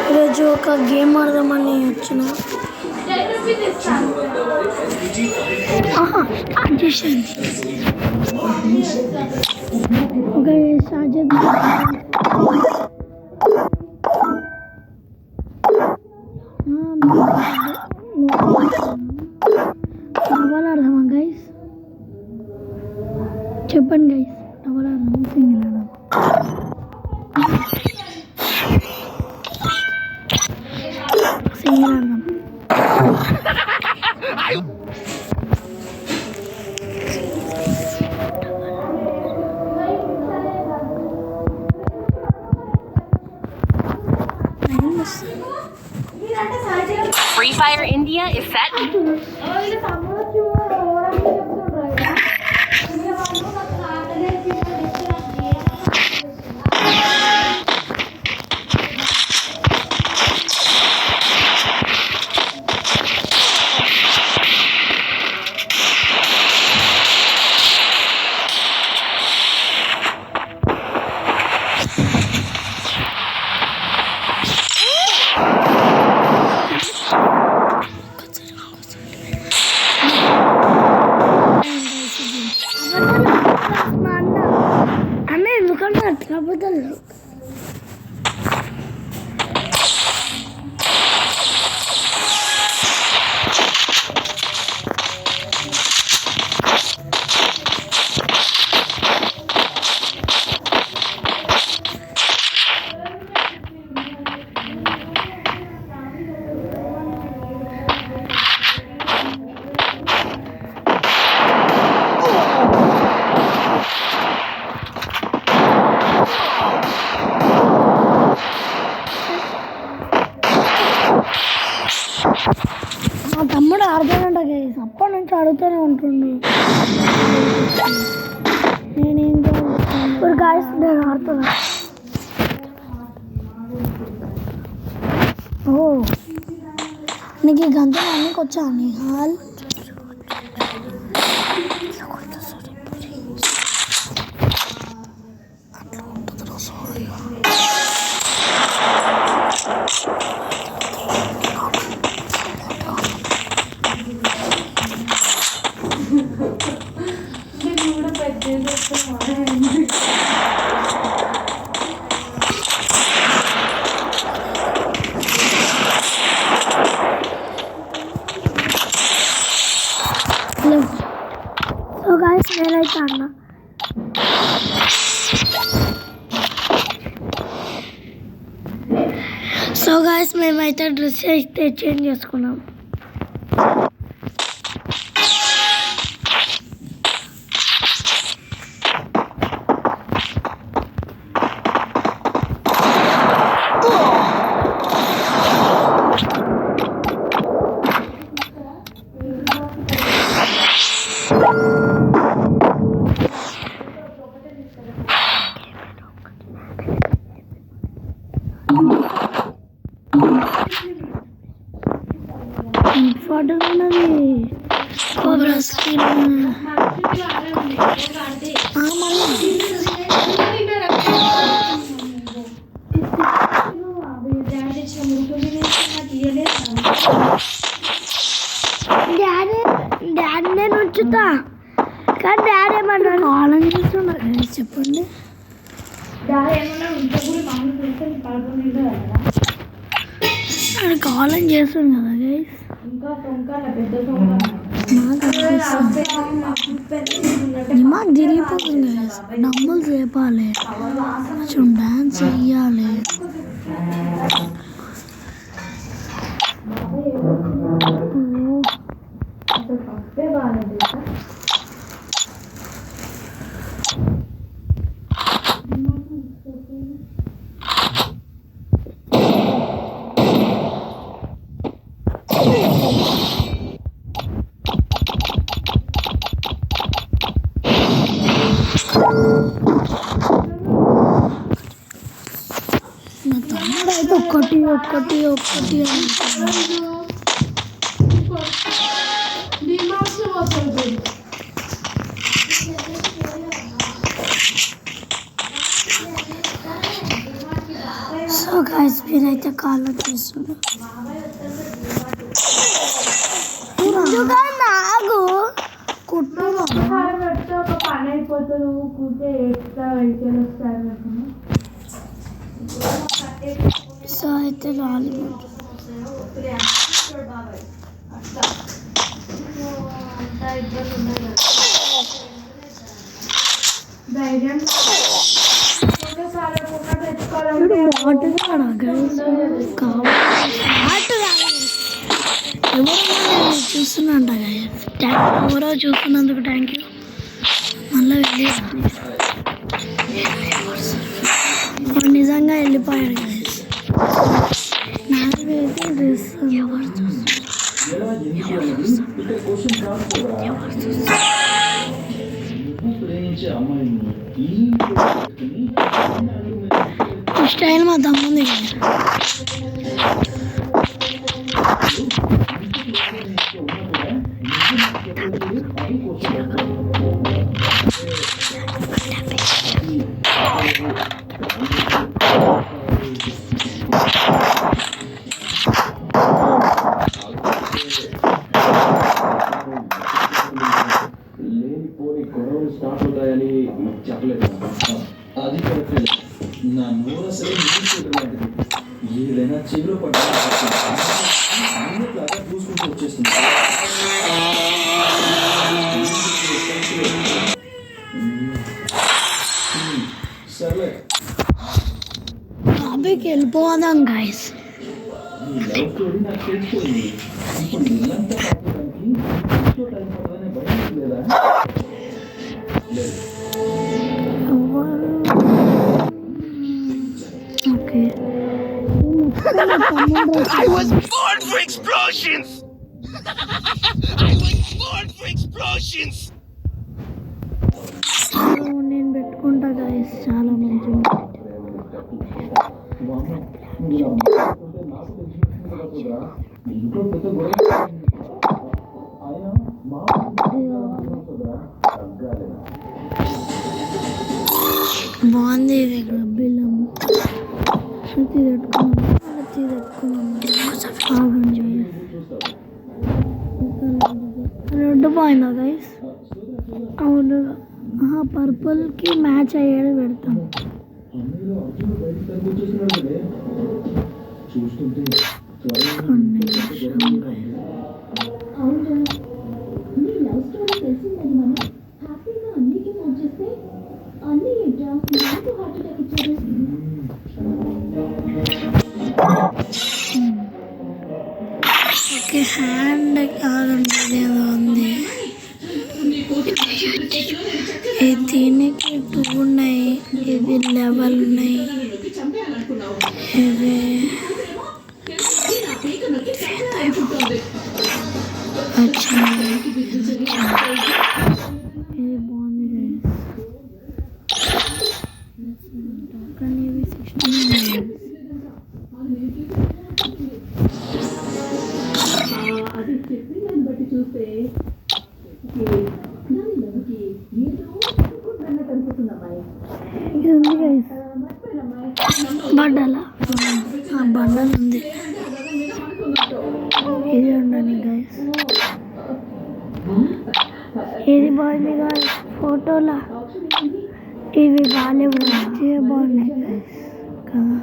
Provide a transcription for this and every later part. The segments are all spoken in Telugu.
ఈరోజు ఒక గేమ్ ఆడదామని వచ్చిన డబల్ ఆడదామా గైస్? చెప్పండి గైస్, డబల్ ఆడదామా సింగిల్ ఆడదామా? సింగిల్ ఆడదాం. Free Fire India is set. అన్న ఎందుకంటే అట్లా బదులు మా తమ్ముడు ఆడుతానంట గైస్, అప్పటి నుంచి ఆడుతూనే ఉంటుండు. నేనేం ఇప్పుడు గాయస్ నేను ఆడుతున్నా. ఓ నీకు ఈ గంటలు అన్నికి వచ్చా నిహాల్? సో గాయస్ నేనైతే అన్నా సో గాయస్ మేమైతే డ్రెస్ అయితే చేంజ్ చేసుకున్నాం. ఫోటో ఉన్నది కోబ్రా స్కిన్ డాడీ నేను ఉంచుతా, కానీ డాడీ ఏమన్నా కావాలని చూస్తున్నారు చెప్పండి. కావాలని చేస్తుంది కదా గైస్, దిమాగ్ తిరిగిపోతుంది గైస్. డబ్బులు చేపాలి, కొంచెం డాన్స్ చెయ్యాలి. నా తమ్ముడు అయితే ఒక్కటి ఒక్కటి ఒక్కటి సో గైస్ మీరైతే కాళ్ళు చేస్తున్నారు నాగు కుట్టు ఒక పని అయిపోతుంది కూతే ఎక్స్ట్రా వెహికల్ వస్తారు సో అయితే రాలిపోతుంది ధైర్యం బాగుంటుంది ఎవరో చూస్తున్నా ఎవరో చూస్తున్నందుకు థ్యాంక్ యూ మళ్ళీ వెళ్ళి వాడు నిజంగా వెళ్ళిపోయాడు గైస్ నాకైతే డ్రెస్ ఎవరు స్టైల్ మా తమ్ముంది లేనిపోని గొడవలు స్టార్ట్ అవుతాయని చెప్పలేదు అది కరెక్ట్ నా నోరు అసలు ఏదైనా చెవిలో పడ్డాగా చూసుకుంటూ వచ్చేస్తుంది సర్లే టాపిక్ వెళ్ళిపోదాం గైస్ ఈ లవ్ స్టోరీ నాకు తెలిసిపోయింది ఇప్పుడు నీళ్ళంతా కాకపోవడానికి ఎంతో టైం పడుతుందని భయం లేదా లేదు okay I was born for explosions! I was born for explosions! నేను పెట్టుకుంటా గైస్ చాలా మంచిగా ఇంట్లో పెద్ద గొడవ ఆయన మా బాగుంది ఇది గబ్బిలం శృతి పెట్టుకున్నాం రెడ్ పోయిందా గైస్ అవును పర్పుల్కి మ్యాచ్ అయ్యేది పెడతాం అన్నయ్యలో అర్జునుడు బయటకు తగ్గుచ్చేస్తున్నాడు కదే చూస్తుంటే ఓకే హ్యాండ్ కాదండి ఏదో ఉంది దీనికి 2 ఉన్నాయి ఇది లెవెల్ ఉన్నాయి ఇవి ఇది బాగుంది కానీ ఇవి 16 ఇది ఉంది గైస్ బండల బండలు ఉంది ఇది ఉండండి గైస్ ఇది బాగుంది గైస్ ఫోటోలా ఇవి బాగాలేవు ఇవే బాగున్నాయి గైస్ కదా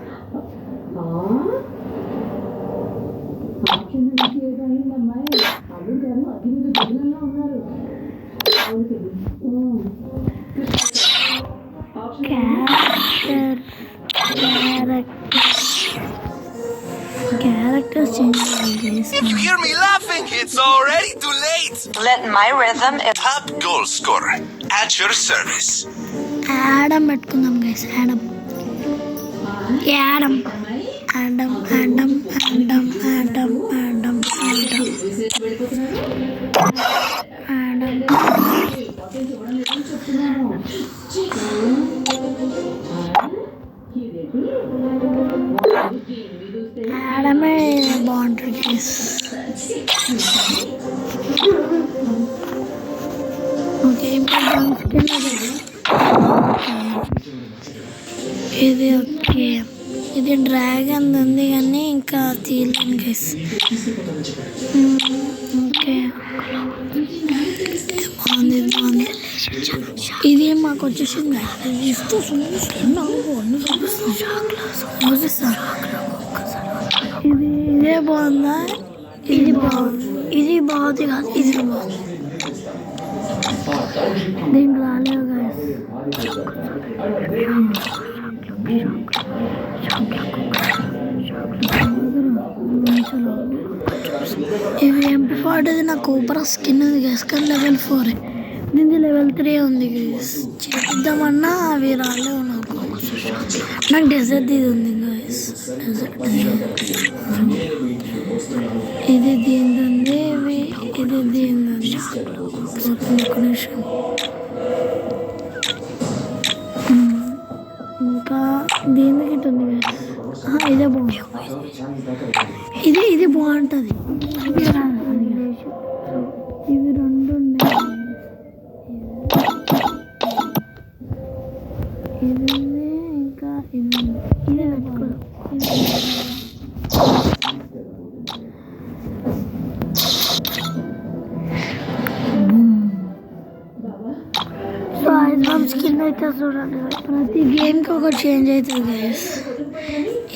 క్యారెక్టర్స్ చేంజ్ అయ్యాయి. If you hear me laughing, it's already too late! Let my rhythm Top goal scorer at your service. Adam పెట్టుకుందాం guys Adam Adam Adam Adam Adam Adam Adam Adam యాడమే బాగుంటుంది గైస్. ఓకే ఇప్పుడు ఇది ఓకే ఇది డ్రాగన్ ఉంది కానీ ఇంకా తీయలేను గైస్. ఓకే బాగుంది. ఇది మాకు వచ్చేసింది. ఇదే బాగుందా? ఇది బాగుంది. ఇది బాగుంది కాదు, ఇది బాగుంది. దీనికి రాలేవు గైస్. ఇవి MP40 నా కోబ్రా స్కిన్ ఉంది గైస్, కానీ level 4. దీనికి level 3 ఉంది గైస్. చేద్దామన్నా అవి రాలేవు నాకు. డెజర్ట్ ఇది ఉంది గైస్. ఇది దీనిది ఉంది, ఇది దీనిది ఉంది. ఒక నిమిషం. ఇంకా దీనికి ఇటు ఉంది గైస్. ఇదే బాగుంది. ఇది బాగుంటుంది. ఇవి రెండు ఉన్నాయి. ఇది ఉంది, ఇంకా ఇది ఉంది. ఇదే పెట్టుకోదు. సో ఐస్బామ్ స్కిన్ అయితే చూడండి, ప్రతి గేమ్కి ఒకటి చేంజ్ అవుతుంది గైస్.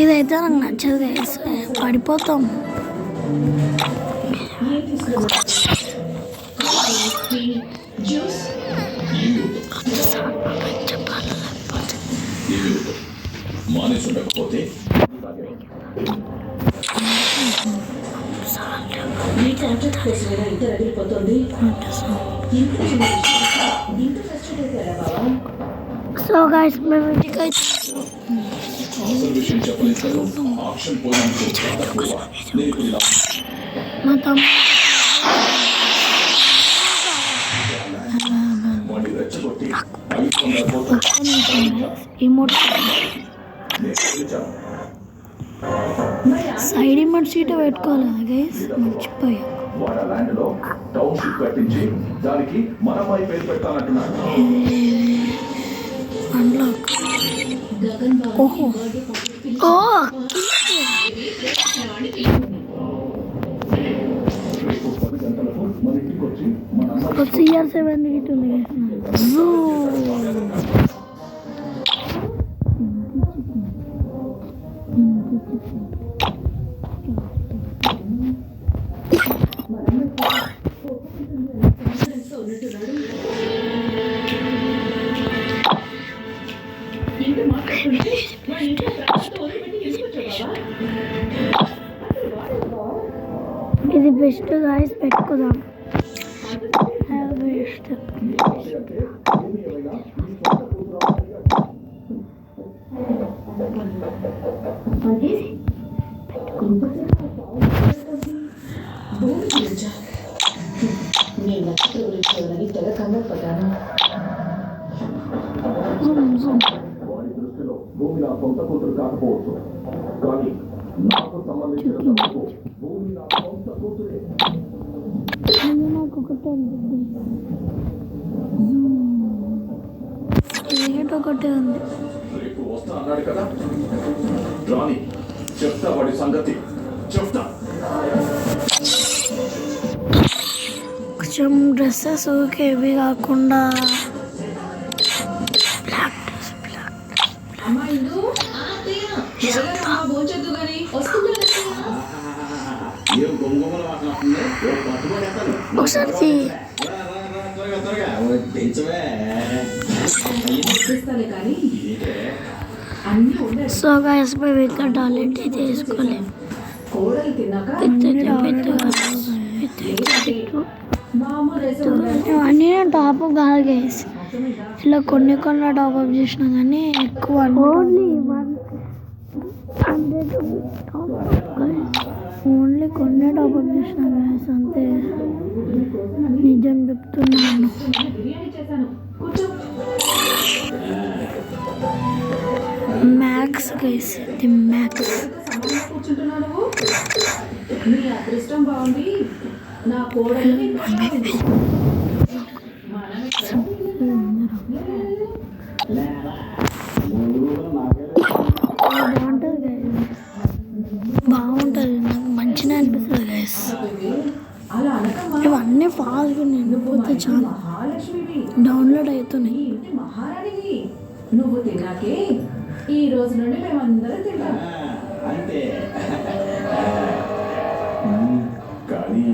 ఇదైతే నాకు నచ్చదు గైస్, పడిపోతాం. సో గైస్ మేము ఇంటికి మా తమ్ముడు సైడ్ ఇమోట్ సీట్ పెట్టుకోవాలి కదా గైస్, మర్చిపోయా. అన్లాక్. ఓహో CR7 గిట్ ఉంది గైస్. ఇది బెస్ట్ గాయస్, పెట్టుకుందాం. బెస్ట్ భూమి నా సొంత కూతురు కాకపోవచ్చు, కానీ నాకు సంబంధించిన భూమి నా సొంత కూతురే. నాకు ఒకటే ఒకటే ఉంది. రేపు వస్తా అన్నాడు కదా రాణి, చెప్తా వాడి సంగతి చెప్తా. కొంచెం డ్రెస్సెస్ హెవీ కాకుండా ఒకసారి సో గైస్ మేము ఇంకా టాయిలెట్ అయితే వేసుకోలేము. అన్నీ నేను టాప్అప్ కాదు గైస్, ఇలా కొన్ని టాప్అప్ చేసినా కానీ ఎక్కువ ఓన్లీ కొన్ని టాప్అప్ చేసినా గైస్, అంతే. నిజం చెప్తున్నాను. మ్యాక్స్ గైస్, ఇది మ్యాక్స్. బాగుంటుంది గైస్. ఫాస్ట్గా నిండిపోతే చాలా మహాలక్ష్మివి, డౌన్లోడ్ అవుతున్నాయి. ఈ ఇంటి మహారాణివి. నువ్వు తిన్నాకే ఈ రోజు నుండి మేమందరం తింటాం. అంతే. కానీ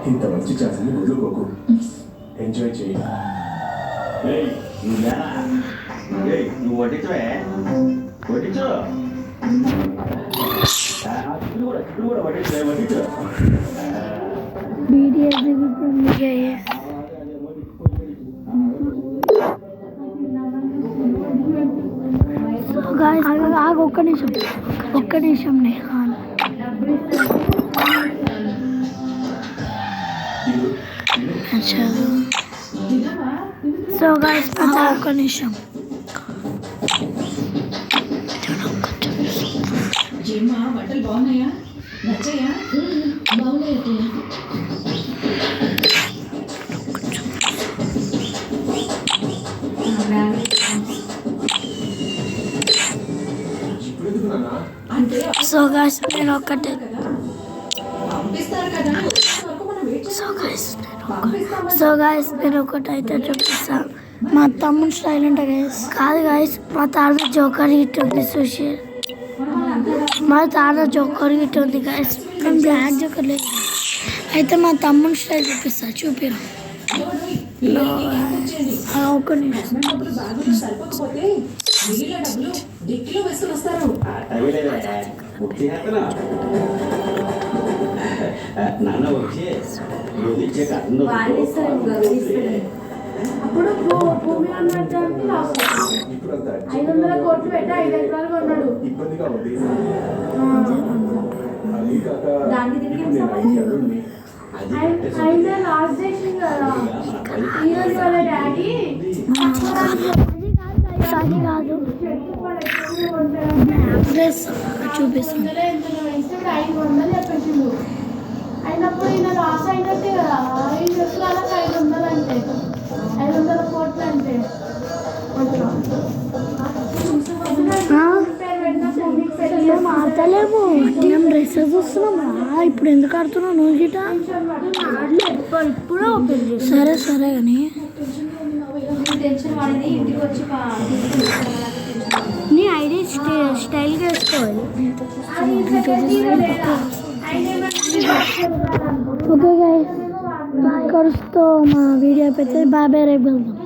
ఇంత మంచి ఛాన్స్ని వదులుకోకు. ఎంజాయ్ చేయి. నువ్వు వడ్డించవే, వడ్డించు. చిక్కుడు కూడా వడ్డించు, వడ్డించు. BTS దిగుతుంది guys. So guys, ఆగు ఒక్క నిమిషం నేహాన్. సో గైస్ ఒక్క నిమిషం. ఏమ్మా బట్టలు బాగున్నాయా? నచ్చాయా? బాగున్నాయి. ఇప్పుడు ఎందుకు నాన్న? అంటే సో గైస్ నేను ఒక్కటే పంపిస్తారు కదా, వచ్చే వరకు మనం వెయిట్ చేస్తాం. సో గైస్ నేను ఒకటైతే చూపిస్తాను. మా తమ్ముడు స్టైల్ అంటే గైస్ కాదు గైస్, మా తాత జోకర్ గిట్ ఉంది సుషీర్. మా తాత జోకర్ గిట్ ఉంది గైస్, కానీ బ్లాక్ జోకర్ లేదు. అయితే మా తమ్ముడు స్టైల్ చూపిరా. ఒక్క నిమిషం. అప్పుడు బాగా సరిపోకపోతే మిగిలిన డబ్బులు డిక్కీలో వేసుకుని వస్తారు. నాన్న వచ్చి ఇచ్చే అప్పుడు భూమి అన్నట్టు రాస్తారు. ఇప్పుడు అంత 500 కోట్లు పెట్టి 5 ఎకరాలు కొన్నాడు. ఇబ్బందిగా ఉంది. అది కాక దానికి తిరిగి ఇప్పుడు నేను ఐదు అడుగుని. అయితే లాస్ట్ డేషన్ కదా ఈరోజు వాళ్ళ డాడీ అది కాదు డ్రెస్ చూపిస్తాను. 500 చెప్పేసిండు. అయినప్పుడు ఈయన లాస్ అయినట్టే కదా 5 ఎకరాలకు 500 అంటే 500 కోట్లు అంటే మాట్లాడలేము. మేము డ్రెస్సెస్ వస్తున్నామా? ఇప్పుడు ఎందుకు ఆడుతున్నావు నువ్వు గిట? ఇప్పుడు సరే కానీ టెన్షన్ వాడింది. ఇంటికి వచ్చి నీ ఐడి స్టైల్గా వేసుకోవాలి. ఓకే గైస్, కరుస్తో మా వీడియో అయిపోతే బాయ్ రేపు వెళ్దాం.